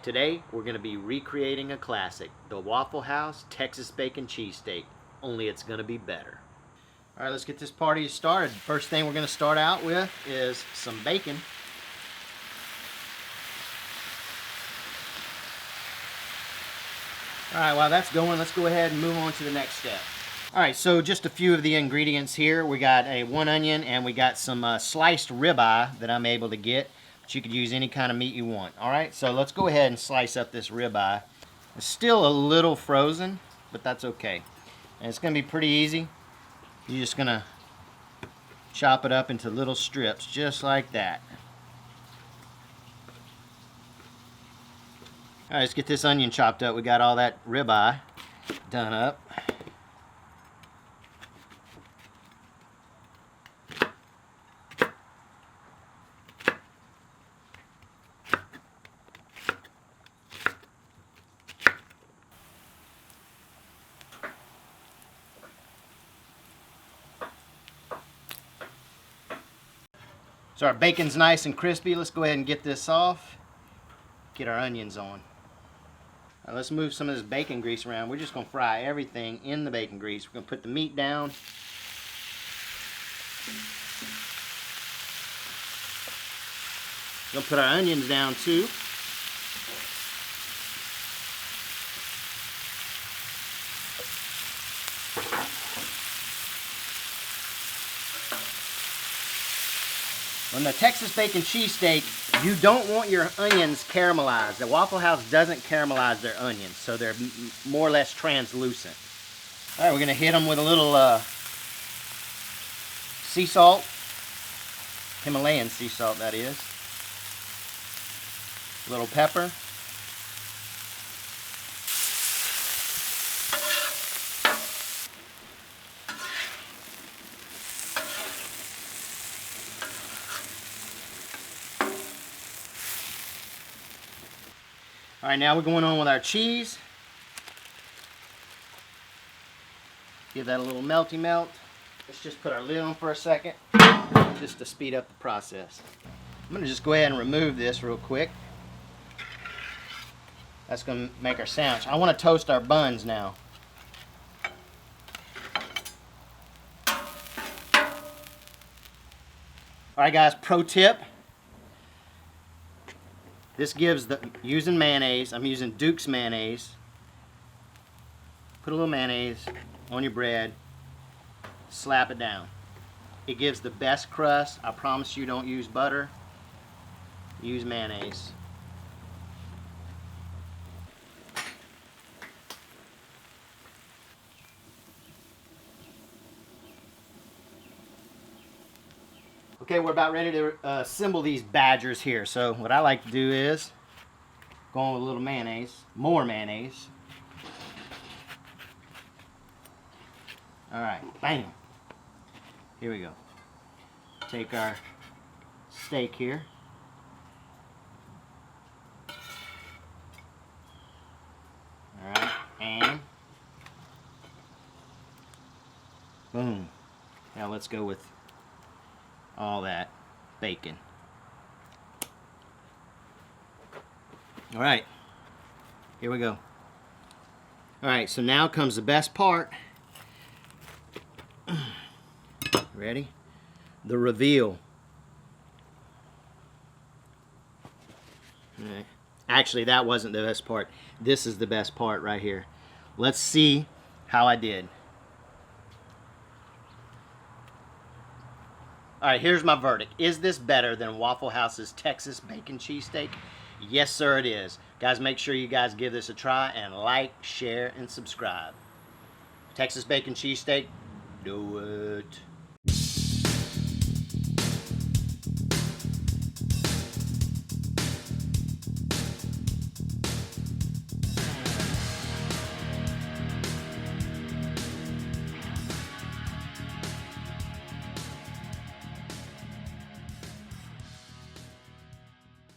Today we're going to be recreating a classic, the Waffle House Texas Bacon Cheesesteak, only it's going to be better. Alright, let's get this party started. First thing we're going to start out with is some bacon. Alright, while that's going, let's go ahead and move on to the next step. Alright, so just a few of the ingredients here. We got one onion and we got some sliced ribeye that I'm able to get. But you could use any kind of meat you want. Alright, so let's go ahead and slice up this ribeye. It's still a little frozen, but that's okay. And it's going to be pretty easy. You're just going to chop it up into little strips, just like that. Alright, let's get this onion chopped up. We got all that ribeye done up. So our bacon's nice and crispy. Let's go ahead and get this off. Get our onions on. Now let's move some of this bacon grease around. We're just going to fry everything in the bacon grease. We're going to put the meat down. We're going to put our onions down too. On the Texas Bacon Cheesesteak, you don't want your onions caramelized. The Waffle House doesn't caramelize their onions, so they're more or less translucent. All right, we're going to hit them with a little sea salt. Himalayan sea salt, that is. A little pepper. All right, now we're going on with our cheese. Give that a little melty melt. Let's just put our lid on for a second, just to speed up the process. I'm gonna just go ahead and remove this real quick. That's gonna make our sandwich. I wanna toast our buns now. All right, guys, pro tip. This gives using mayonnaise. I'm using Duke's mayonnaise. Put a little mayonnaise on your bread. Slap it down. It gives the best crust. I promise you, don't use butter. Use mayonnaise. Okay, we're about ready to assemble these badgers here. So what I like to do is go on with a little mayonnaise, more mayonnaise. All right, bam. Here we go. Take our steak here. All right, and boom. Now let's go with all that bacon. All right, here we go. All right, so now comes the best part. Ready? The reveal. All right. Actually, that wasn't the best part. This is the best part right here. Let's see how I did. All right, here's my verdict. Is this better than Waffle House's Texas Bacon Cheesesteak? Yes, sir, it is. Guys, make sure you guys give this a try and like, share, and subscribe. Texas Bacon Cheesesteak, do it.